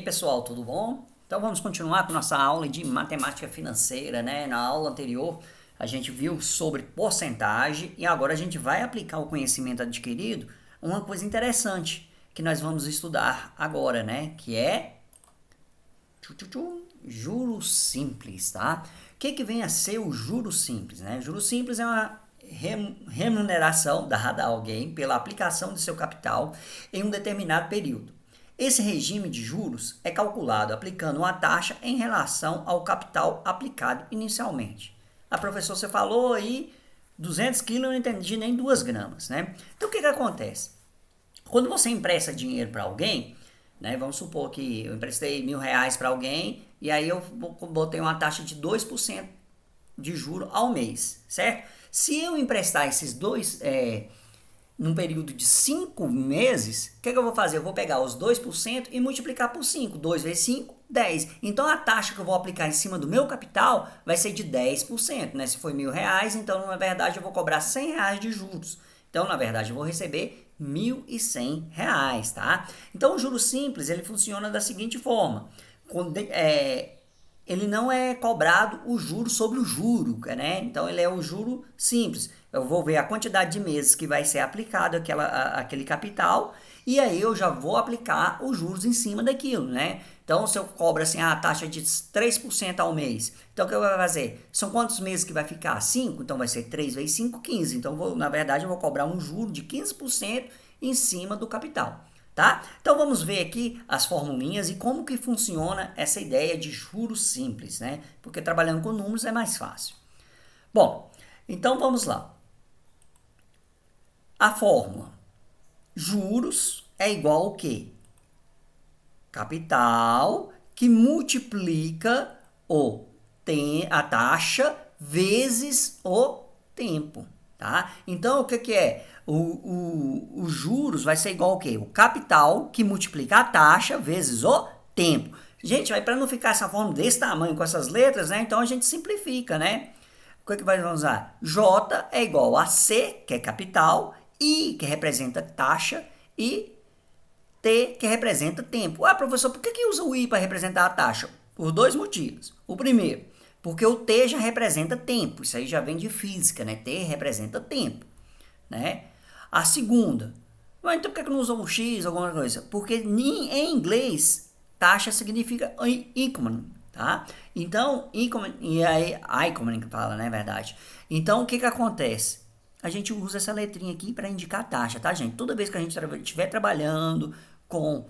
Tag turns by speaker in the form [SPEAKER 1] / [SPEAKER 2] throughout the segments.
[SPEAKER 1] pessoal, tudo bom? Então vamos continuar com nossa aula de matemática financeira, né? Na aula anterior a gente viu sobre porcentagem e agora a gente vai aplicar o conhecimento adquirido uma coisa interessante que nós vamos estudar agora, né? Que é juros simples, tá? O que vem a ser o juros simples, né? Juros simples é uma remuneração dada a alguém pela aplicação de seu capital em um determinado período. Esse regime de juros é calculado aplicando uma taxa em relação ao capital aplicado inicialmente. A professora, você falou aí 200 quilos, eu não entendi nem 2 gramas, né? Então, o que acontece? Quando você empresta dinheiro para alguém, né, vamos supor que eu emprestei R$1.000 para alguém e aí eu botei uma taxa de 2% de juro ao mês, certo? Se eu emprestar esses dois num período de 5 meses, o que eu vou fazer? Eu vou pegar os 2% e multiplicar por 5. 2 vezes 5, 10. Então, a taxa que eu vou aplicar em cima do meu capital vai ser de 10%. Né? Se foi R$1.000, então, na verdade, eu vou cobrar R$100 de juros. Então, na verdade, eu vou receber R$1.100, tá? Então, o juro simples, ele funciona da seguinte forma. Ele não é cobrado o juro sobre o juro, né? Então, ele é o juro simples. Eu vou ver a quantidade de meses que vai ser aplicado aquele capital e aí eu já vou aplicar os juros em cima daquilo, né? Então, se eu cobro assim a taxa de 3% ao mês, então o que eu vou fazer? São quantos meses que vai ficar? 5? Então, vai ser 3 vezes 5, 15. Então, na verdade, eu vou cobrar um juro de 15% em cima do capital. Tá? Então vamos ver aqui as formulinhas e como que funciona essa ideia de juros simples, né? Porque trabalhando com números é mais fácil. Bom, então vamos lá. A fórmula juros é igual ao quê? Capital que multiplica a taxa vezes o tempo, tá? Então o que é? Os juros vai ser igual ao quê? O capital que multiplica a taxa vezes o tempo. Gente, para não ficar essa fórmula desse tamanho com essas letras, né? Então a gente simplifica, né? O que vai usar? J é igual a C, que é capital, I, que representa taxa, e T, que representa tempo. Ah, professor, por que usa o I para representar a taxa? Por 2 motivos. O primeiro, porque o T já representa tempo. Isso aí já vem de física, né? T representa tempo, né? A segunda, mas então por que não usa um X, alguma coisa? Porque em inglês, taxa significa income, tá? Então, income, e aí, income que fala, né, verdade? Então, o que acontece? A gente usa essa letrinha aqui para indicar taxa, tá, gente? Toda vez que a gente estiver trabalhando com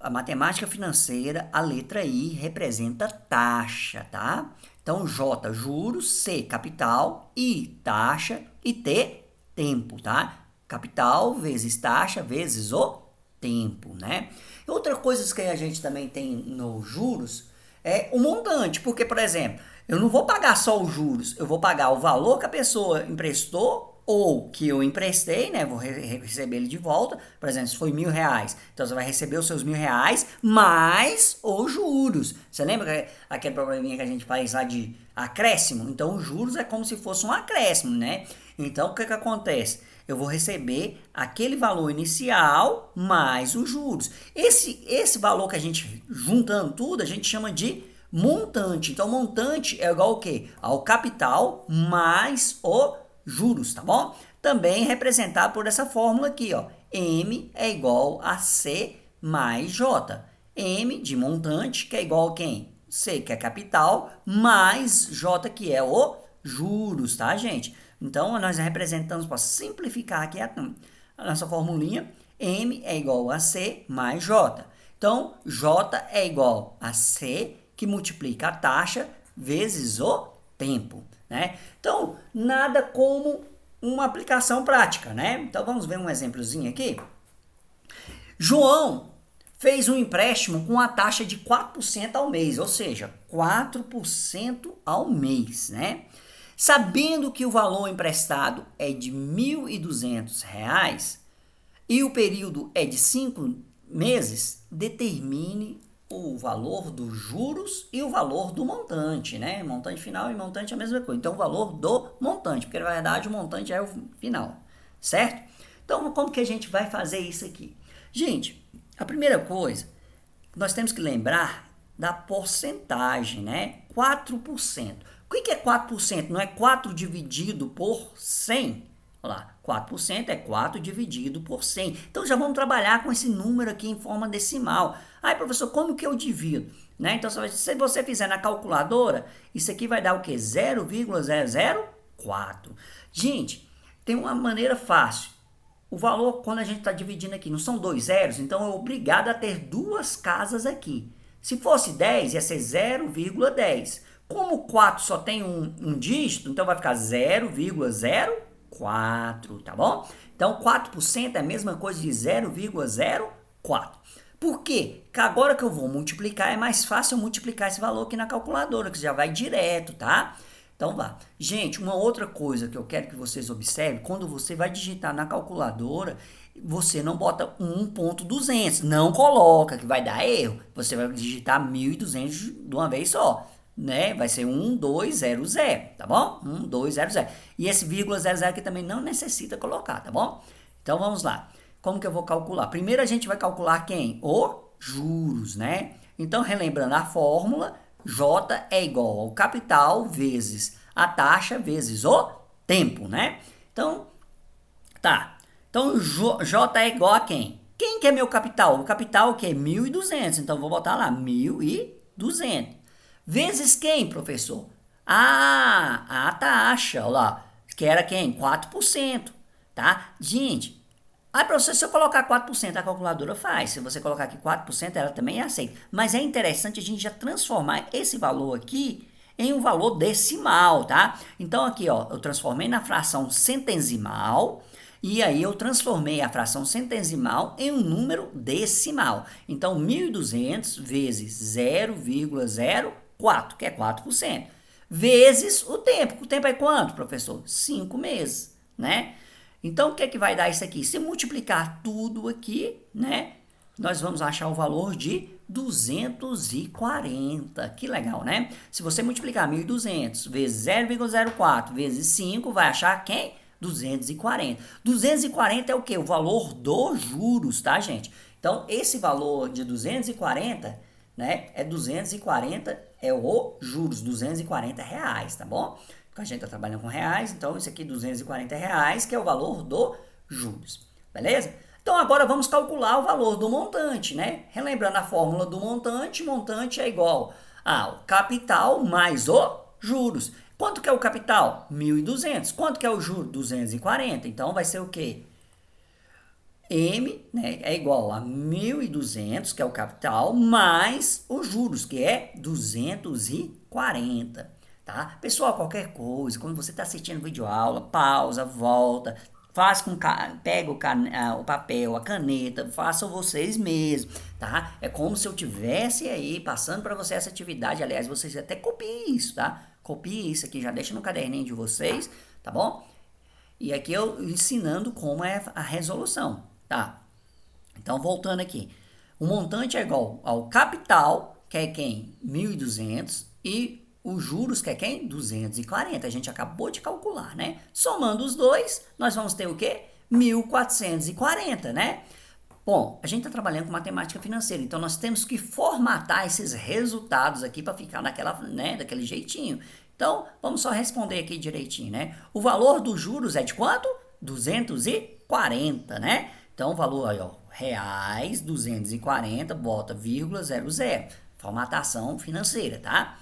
[SPEAKER 1] a matemática financeira, a letra I representa taxa, tá? Então, J, juros, C, capital, I, taxa e T, tempo, tá? Capital vezes taxa vezes o tempo, né? Outra coisa que a gente também tem nos juros é o montante, porque, por exemplo, eu não vou pagar só os juros, eu vou pagar o valor que a pessoa emprestou ou que eu emprestei, né? Vou receber ele de volta. Por exemplo, se foi R$1.000, então você vai receber os seus R$1.000 mais os juros. Você lembra aquele probleminha que a gente faz lá de acréscimo? Então, os juros é como se fosse um acréscimo, né? Então, o que acontece? Eu vou receber aquele valor inicial mais os juros. Esse valor que a gente, juntando tudo, a gente chama de montante. Então, montante é igual ao quê? Ao capital mais o juros, tá bom? Também representado por essa fórmula aqui, ó. M é igual a C mais J. M de montante, que é igual a quem? C, que é capital, mais J, que é o juros, tá, gente? Então, nós representamos, para simplificar aqui a nossa formulinha, M é igual a C mais J. Então, J é igual a C, que multiplica a taxa, vezes o tempo, né? Então, nada como uma aplicação prática, né? Então, vamos ver um exemplozinho aqui. João fez um empréstimo com a taxa de 4% ao mês, ou seja, 4% ao mês, né? Sabendo que o valor emprestado é de R$1.200 e o período é de 5 meses, determine o valor dos juros e o valor do montante, né? Montante final e montante é a mesma coisa. Então, o valor do montante, porque na verdade o montante é o final, certo? Então, como que a gente vai fazer isso aqui? Gente, a primeira coisa, nós temos que lembrar da porcentagem, né? 4%. O que é 4%? Não é 4 dividido por 100? Olha lá, 4% é 4 dividido por 100. Então, já vamos trabalhar com esse número aqui em forma decimal. Aí, professor, como que eu divido? Né? Então, se você fizer na calculadora, isso aqui vai dar o quê? 0,004. Gente, tem uma maneira fácil. O valor, quando a gente está dividindo aqui, não são 2 zeros, então é obrigado a ter 2 casas aqui. Se fosse 10, ia ser 0,10. Como 4 só tem um dígito, então vai ficar 0,04, tá bom? Então, 4% é a mesma coisa de 0,04. Por quê? Porque agora que eu vou multiplicar, é mais fácil eu multiplicar esse valor aqui na calculadora, que já vai direto, tá? Então, vá. Gente, uma outra coisa que eu quero que vocês observem, quando você vai digitar na calculadora, você não bota 1.200, não coloca, que vai dar erro. Você vai digitar 1.200 de uma vez só, né? Vai ser 1200, tá bom? 1200. E esse vírgula 00 aqui também não necessita colocar, tá bom? Então, vamos lá. Como que eu vou calcular? Primeiro a gente vai calcular quem? O juros, né? Então, relembrando a fórmula, J é igual ao capital vezes a taxa vezes o tempo, né? Então, tá. Então, J é igual a quem? Quem que é meu capital? O capital que é 1.200. Então, vou botar lá 1.200. Vezes quem, professor? A taxa, olha lá, que era quem? 4%, tá? Gente, aí, professor, se eu colocar 4%, a calculadora faz. Se você colocar aqui 4%, ela também aceita. Mas é interessante a gente já transformar esse valor aqui em um valor decimal, tá? Então, aqui, ó, eu transformei na fração centesimal e aí eu transformei a fração centesimal em um número decimal. Então, 1.200 vezes 0,04, que é 4%, vezes o tempo. O tempo é quanto, professor? 5 meses, né? Então, o que é que vai dar isso aqui? Se multiplicar tudo aqui, né? Nós vamos achar o valor de 240. Que legal, né? Se você multiplicar 1.200 vezes 0,04 vezes 5, vai achar quem? 240. 240 é o quê? O valor dos juros, tá, gente? Então, esse valor de 240, né? É 240, é o juros, 240 reais, tá bom? A gente está trabalhando com reais, então isso aqui 240 reais, que é o valor do juros, beleza? Então agora vamos calcular o valor do montante, né? Relembrando a fórmula do montante, montante é igual ao capital mais o juros. Quanto que é o capital? 1.200. Quanto que é o juros? 240. Então vai ser o quê? M, né, é igual a 1.200, que é o capital, mais os juros, que é 240. Tá? Pessoal, qualquer coisa, quando você está assistindo vídeo aula, pausa, volta, faz com pega o papel, a caneta, façam vocês mesmos, tá? É como se eu tivesse aí passando para você essa atividade, aliás, vocês até copiem isso, tá? Copie isso aqui, já deixa no caderninho de vocês, tá bom? E aqui eu ensinando como é a resolução, tá? Então, voltando aqui, o montante é igual ao capital, que é quem? 1.200, e os juros, que é quem? 240. A gente acabou de calcular, né? Somando os dois, nós vamos ter o quê? 1.440, né? Bom, a gente está trabalhando com matemática financeira, então nós temos que formatar esses resultados aqui para ficar daquele jeitinho. Então, vamos só responder aqui direitinho, né? O valor dos juros é de quanto? 240, né? Então, o valor aí, ó, reais, 240, bota vírgula 00. Formatação financeira, tá?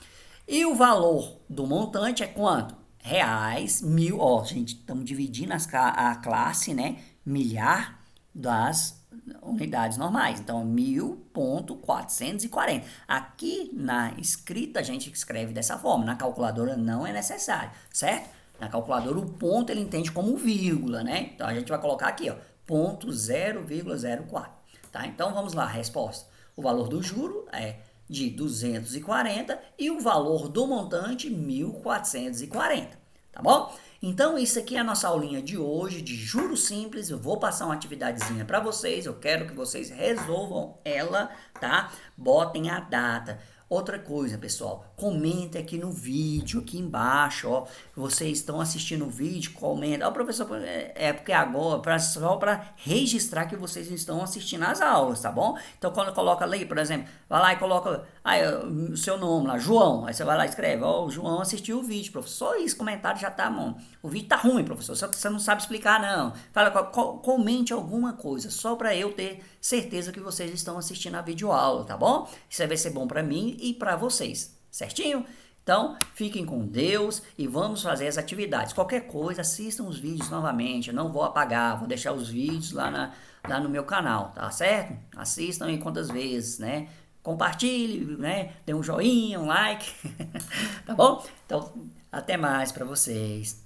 [SPEAKER 1] E o valor do montante é quanto? Reais, 1.000, ó, gente, estamos dividindo a classe, né? Milhar das unidades normais. Então, 1.440. Aqui na escrita a gente escreve dessa forma. Na calculadora não é necessário, certo? Na calculadora o ponto ele entende como vírgula, né? Então, a gente vai colocar aqui, ó, ponto 0,04. Tá? Então, vamos lá, a resposta. O valor do juro é de 240 e o valor do montante 1.440, tá bom? Então, isso aqui é a nossa aulinha de hoje, de juros simples. Eu vou passar uma atividadezinha para vocês, eu quero que vocês resolvam ela, tá? Botem a data. Outra coisa, pessoal, comenta aqui no vídeo, aqui embaixo, ó. Vocês estão assistindo o vídeo, comenta. Ó, professor, é porque agora, só para registrar que vocês estão assistindo as aulas, tá bom? Então, quando coloca ali, por exemplo, vai lá e coloca o seu nome lá, João. Aí você vai lá e escreve, ó, o João assistiu o vídeo, professor. Só isso, comentário já tá bom. O vídeo tá ruim, professor, você não sabe explicar, não. Fala, comente alguma coisa, só para eu ter certeza que vocês estão assistindo a videoaula, tá bom? Isso vai ser bom para mim e para vocês, certinho? Então, fiquem com Deus e vamos fazer as atividades. Qualquer coisa, assistam os vídeos novamente. Eu não vou apagar, vou deixar os vídeos lá no meu canal, tá certo? Assistam aí quantas vezes, né? Compartilhe, né? Dê um joinha, um like, tá bom? Então, até mais para vocês.